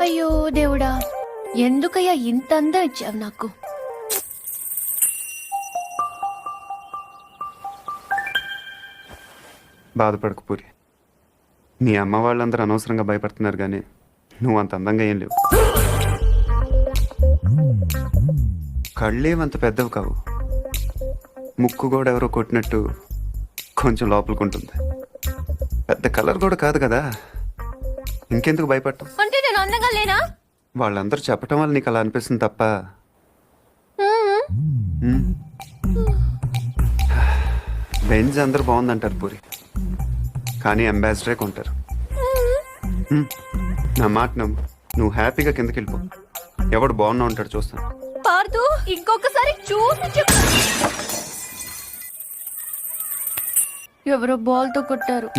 అయ్యో దేవుడా, ఎందుకయ్యా ఇంత అందం ఇచ్చావు నాకు? బాధపడకు పూరి. మీ అమ్మ వాళ్ళందరూ అనవసరంగా భయపడుతున్నారు కానీ నువ్వు అంత అందంగా ఏం లేవు. కళ్ళేమంత పెద్దవి కావు, ముక్కు కూడా ఎవరో కొట్టినట్టు కొంచెం లోపలికుంటుంది. పెద్ద కలర్ కూడా కాదు కదా, ఇంకెందుకు భయపడటం? అంటే నేను అందంగా లేనా? వాళ్ళందరూ చెప్పటం వల్ల నీకు అలా అనిపిస్తుంది తప్ప. బెంజ్ అందరూ బాగుందంటారు పూరి, కానీ అంబాసిడరే కొంటారు. నా మాట నమ్ము, నువ్వు హ్యాపీగా కిందకి వెళ్ళిపో. ఎవడు బాగున్నా ఉంటాడు చూస్తాను. పార్దు, ఇంకొకసారి చూసి చెప్పు. ఎవరో బాల్ తో కొట్టారు.